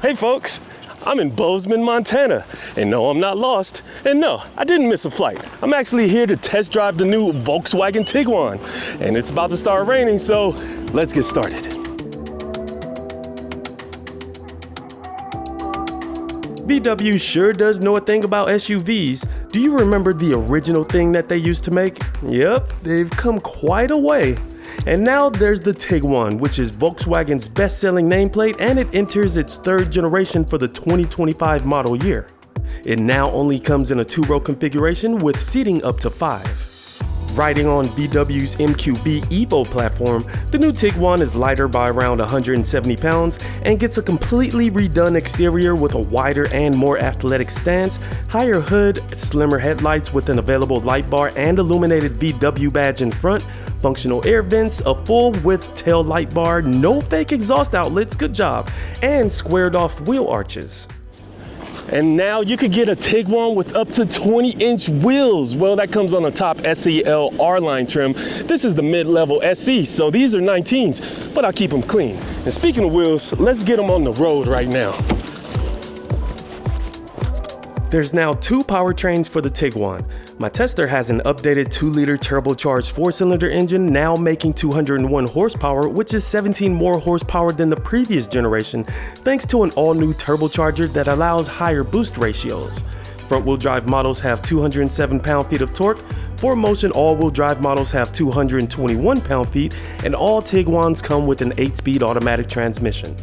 Hey folks, I'm in Bozeman, Montana. And no, I'm not lost. And no, I didn't miss a flight. I'm actually here to test drive the new Volkswagen Tiguan. And it's about to start raining, so let's get started. VW sure does know a thing about SUVs. Do you remember the original thing that they used to make? Yep, they've come quite a way. And now there's the Tiguan, which is Volkswagen's best-selling nameplate, and it enters its third generation for the 2025 model year. It now only comes in a two-row configuration with seating up to 5. Riding on VW's MQB Evo platform, the new Tiguan is lighter by around 170 pounds and gets a completely redone exterior with a wider and more athletic stance, higher hood, slimmer headlights with an available light bar and illuminated VW badge in front, functional air vents, a full-width tail light bar, no fake exhaust outlets, good job, and squared-off wheel arches. And now you could get a Tiguan with up to 20-inch wheels. Well, that comes on the top SEL R-Line trim. This is the mid-level SE, so these are 19s, but I'll keep them clean. And speaking of wheels, let's get them on the road right now. There's now 2 powertrains for the Tiguan. My tester has an updated 2-liter turbocharged 4-cylinder engine now making 201 horsepower, which is 17 more horsepower than the previous generation, thanks to an all-new turbocharger that allows higher boost ratios. Front-wheel drive models have 207 pound-feet of torque, 4Motion all-wheel drive models have 221 pound-feet, and all Tiguans come with an 8-speed automatic transmission.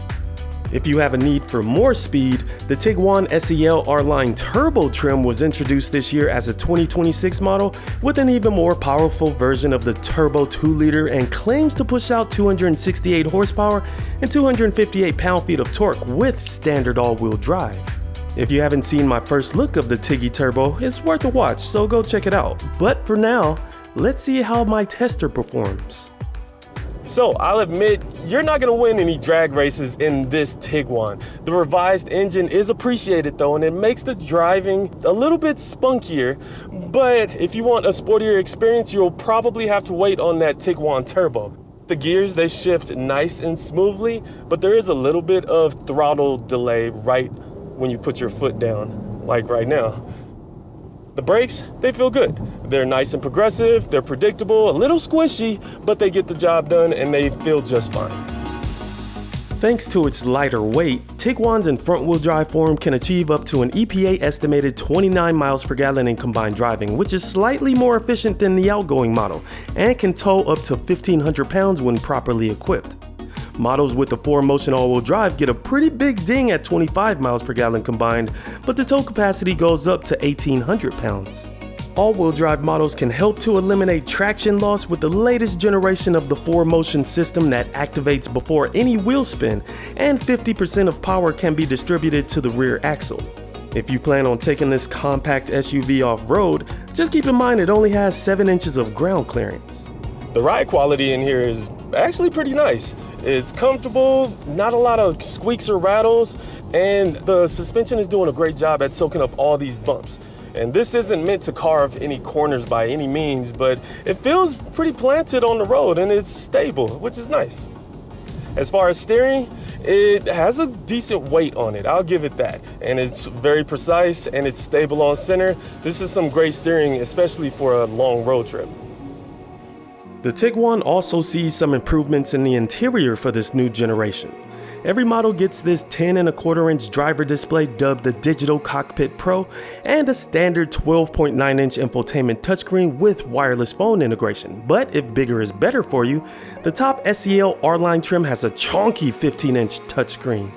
If you have a need for more speed, the Tiguan SEL R-Line Turbo trim was introduced this year as a 2026 model with an even more powerful version of the Turbo 2-liter and claims to push out 268 horsepower and 258 pound-feet of torque with standard all-wheel drive. If you haven't seen my first look of the Tiggy Turbo, it's worth a watch, so go check it out. But for now, let's see how my tester performs. So I'll admit, you're not gonna win any drag races in this Tiguan. The revised engine is appreciated though, and it makes the driving a little bit spunkier. But if you want a sportier experience, you'll probably have to wait on that Tiguan Turbo. The gears, they shift nice and smoothly, but there is a little bit of throttle delay right when you put your foot down, like right now. The brakes, they feel good. They're nice and progressive, they're predictable, a little squishy, but they get the job done and they feel just fine. Thanks to its lighter weight, Tiguans in front-wheel drive form can achieve up to an EPA estimated 29 miles per gallon in combined driving, which is slightly more efficient than the outgoing model, and can tow up to 1,500 pounds when properly equipped. Models with the 4Motion all-wheel drive get a pretty big ding at 25 miles per gallon combined, but the tow capacity goes up to 1,800 pounds. All-wheel drive models can help to eliminate traction loss with the latest generation of the 4Motion system that activates before any wheel spin, and 50% of power can be distributed to the rear axle. If you plan on taking this compact SUV off-road, just keep in mind it only has 7 inches of ground clearance. The ride quality in here is actually pretty nice. It's comfortable, not a lot of squeaks or rattles, and the suspension is doing a great job at soaking up all these bumps. And this isn't meant to carve any corners by any means, but it feels pretty planted on the road and it's stable, which is nice. As far as steering, it has a decent weight on it, I'll give it that. And it's very precise and it's stable on center. This is some great steering, especially for a long road trip. The Tiguan also sees some improvements in the interior for this new generation. Every model gets this 10.25-inch driver display dubbed the Digital Cockpit Pro and a standard 12.9-inch infotainment touchscreen with wireless phone integration. But if bigger is better for you, the top SEL R-Line trim has a chunky 15-inch touchscreen.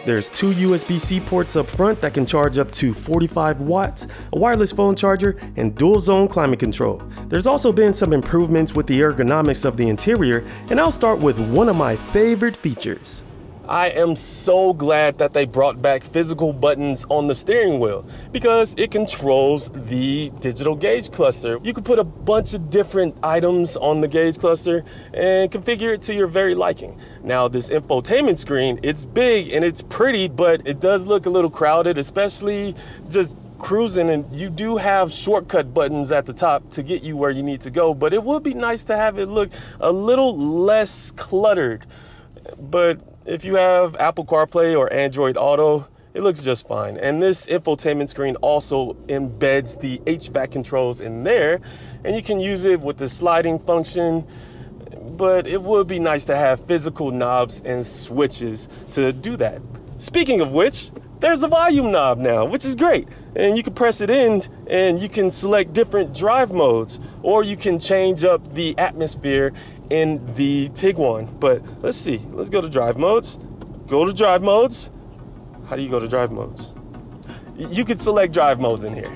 There's 2 USB-C ports up front that can charge up to 45 watts, a wireless phone charger, and dual-zone climate control. There's also been some improvements with the ergonomics of the interior, and I'll start with one of my favorite features. I am so glad that they brought back physical buttons on the steering wheel because it controls the digital gauge cluster. You can put a bunch of different items on the gauge cluster and configure it to your very liking. Now this infotainment screen, it's big and it's pretty, but it does look a little crowded, especially just cruising, and you do have shortcut buttons at the top to get you where you need to go, but it would be nice to have it look a little less cluttered. But if you have Apple CarPlay or Android Auto, it looks just fine. And this infotainment screen also embeds the HVAC controls in there, and you can use it with the sliding function, but it would be nice to have physical knobs and switches to do that. Speaking of which, there's a volume knob now, which is great. And you can press it in and you can select different drive modes, or you can change up the atmosphere in the Tiguan. But let's see, let's go to drive modes. Go to drive modes. How do you go to drive modes? You can select drive modes in here.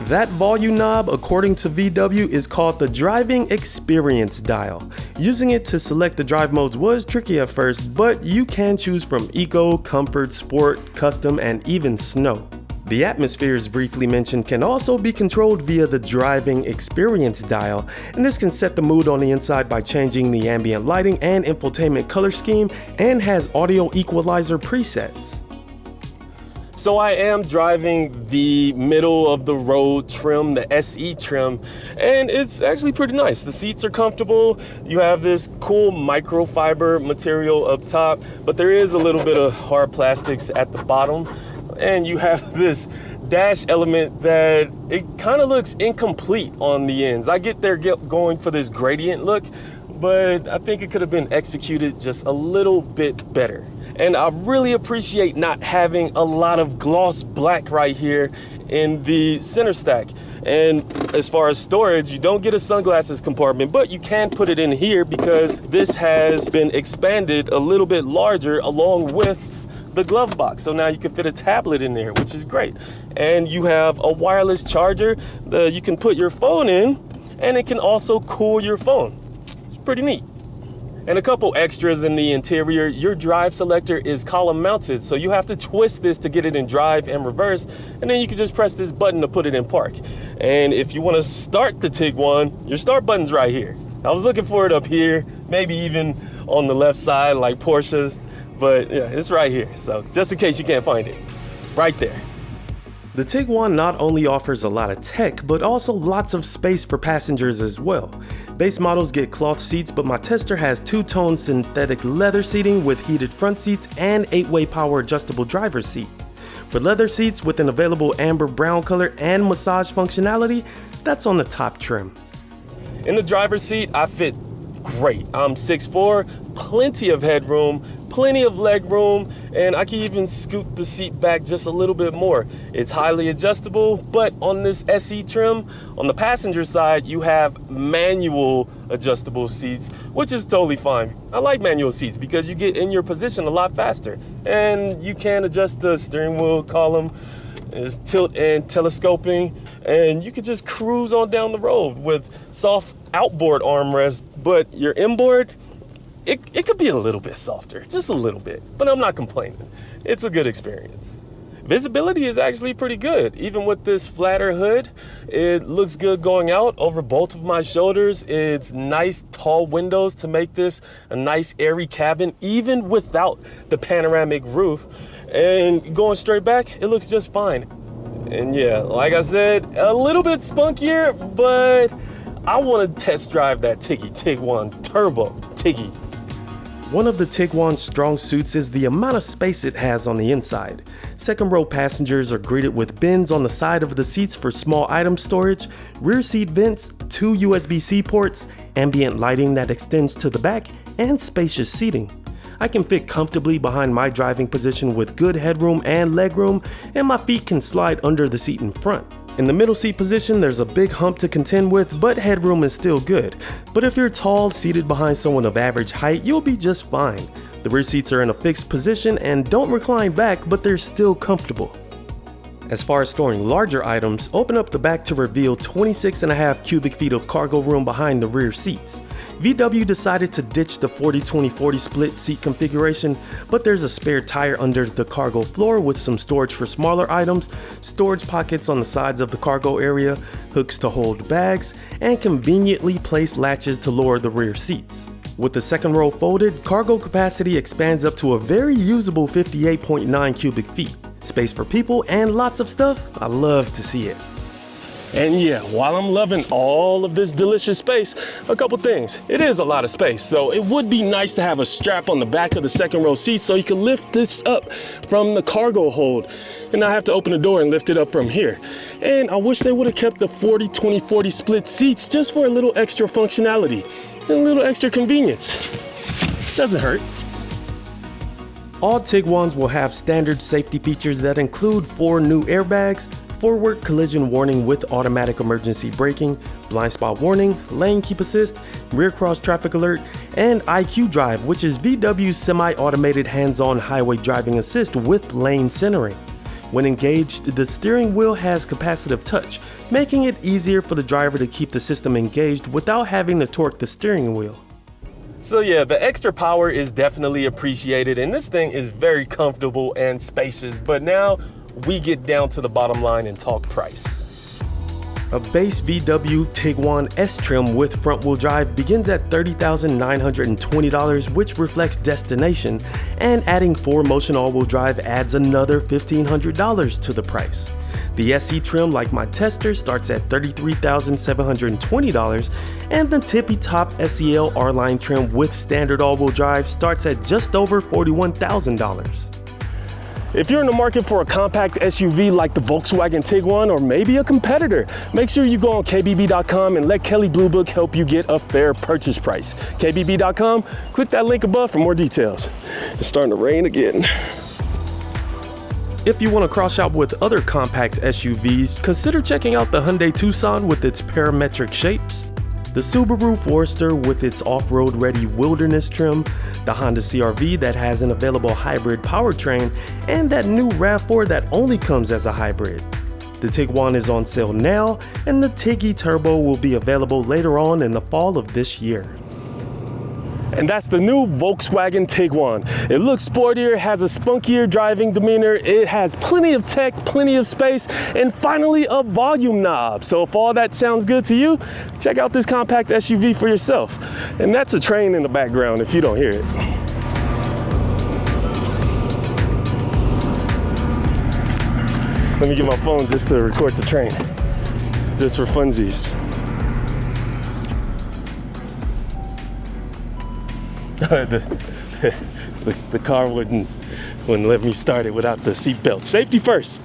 That volume knob, according to VW, is called the driving experience dial. Using it to select the drive modes was tricky at first, but you can choose from eco, comfort, sport, custom, and even snow. The atmospheres briefly mentioned can also be controlled via the driving experience dial, and this can set the mood on the inside by changing the ambient lighting and infotainment color scheme, and has audio equalizer presets. So I am driving the middle of the road trim, the SE trim, and it's actually pretty nice. The seats are comfortable. You have this cool microfiber material up top, but there is a little bit of hard plastics at the bottom. And you have this dash element that it kind of looks incomplete on the ends. I get there going for this gradient look, but I think it could have been executed just a little bit better. And I really appreciate not having a lot of gloss black right here in the center stack. And as far as storage, you don't get a sunglasses compartment, but you can put it in here because this has been expanded a little bit larger along with the glove box. So now you can fit a tablet in there, which is great. And you have a wireless charger that you can put your phone in, and it can also cool your phone. It's pretty neat. And a couple extras in the interior, your drive selector is column mounted, so you have to twist this to get it in drive and reverse, and then you can just press this button to put it in park. And if you want to start the Tiguan, your start button's right here. I was looking for it up here, maybe even on the left side like Porsche's, but yeah, it's right here. So just in case you can't find it, right there. The Tiguan not only offers a lot of tech, but also lots of space for passengers as well. Base models get cloth seats, but my tester has two-tone synthetic leather seating with heated front seats and 8-way power adjustable driver's seat. For leather seats with an available amber brown color and massage functionality, that's on the top trim. In the driver's seat, I fit great. I'm 6'4", plenty of headroom, plenty of leg room, and I can even scoot the seat back just a little bit more. It's highly adjustable, but on this SE trim, on the passenger side, you have manual adjustable seats, which is totally fine. I like manual seats because you get in your position a lot faster, and you can adjust the steering wheel column. It's tilt and telescoping, and you can just cruise on down the road with soft outboard armrests, but your inboard, it could be a little bit softer, just a little bit, but I'm not complaining. It's a good experience. Visibility is actually pretty good. Even with this flatter hood, it looks good going out over both of my shoulders. It's nice tall windows to make this a nice airy cabin, even without the panoramic roof. And going straight back, it looks just fine. And yeah, like I said, a little bit spunkier, but I want to test drive that Tiguan Turbo Tiggy. One of the Tiguan's strong suits is the amount of space it has on the inside. Second row passengers are greeted with bins on the side of the seats for small item storage, rear seat vents, 2 USB-C ports, ambient lighting that extends to the back, and spacious seating. I can fit comfortably behind my driving position with good headroom and legroom, and my feet can slide under the seat in front. In the middle seat position, there's a big hump to contend with, but headroom is still good. But if you're tall, seated behind someone of average height, you'll be just fine. The rear seats are in a fixed position and don't recline back, but they're still comfortable. As far as storing larger items, open up the back to reveal 26.5 cubic feet of cargo room behind the rear seats. VW decided to ditch the 40-20-40 split seat configuration, but there's a spare tire under the cargo floor with some storage for smaller items, storage pockets on the sides of the cargo area, hooks to hold bags, and conveniently placed latches to lower the rear seats. With the second row folded, cargo capacity expands up to a very usable 58.9 cubic feet. Space for people and lots of stuff, I love to see it. And yeah, while I'm loving all of this delicious space, a couple things. It is a lot of space, so it would be nice to have a strap on the back of the second row seat so you can lift this up from the cargo hold and not have to open the door and lift it up from here. And I wish they would have kept the 40-20-40 split seats just for a little extra functionality and a little extra convenience. Doesn't hurt. All Tiguans will have standard safety features that include 4 new airbags, forward collision warning with automatic emergency braking, blind spot warning, lane keep assist, rear cross traffic alert, and IQ Drive, which is VW's semi-automated hands-on highway driving assist with lane centering. When engaged, the steering wheel has capacitive touch, making it easier for the driver to keep the system engaged without having to torque the steering wheel. So yeah, the extra power is definitely appreciated, and this thing is very comfortable and spacious, but now we get down to the bottom line and talk price. A base VW Tiguan S trim with front-wheel drive begins at $30,920, which reflects destination, and adding 4Motion all-wheel drive adds another $1,500 to the price. The SE trim, like my tester, starts at $33,720, and the tippy top SEL R-Line trim with standard all-wheel drive starts at just over $41,000. If you're in the market for a compact SUV like the Volkswagen Tiguan or maybe a competitor, make sure you go on kbb.com and let Kelley Blue Book help you get a fair purchase price. kbb.com, click that link above for more details. It's starting to rain again. If you want to cross shop with other compact SUVs, consider checking out the Hyundai Tucson with its parametric shapes, the Subaru Forester with its off-road ready wilderness trim, the Honda CR-V that has an available hybrid powertrain, and that new RAV4 that only comes as a hybrid. The Tiguan is on sale now, and the Tiggy Turbo will be available later on in the fall of this year. And that's the new Volkswagen Tiguan. It looks sportier, has a spunkier driving demeanor, it has plenty of tech, plenty of space, and finally a volume knob. So if all that sounds good to you, check out this compact SUV for yourself. And that's a train in the background if you don't hear it. Let me get my phone just to record the train, just for funsies. the car wouldn't let me start it without the seatbelt. Safety first.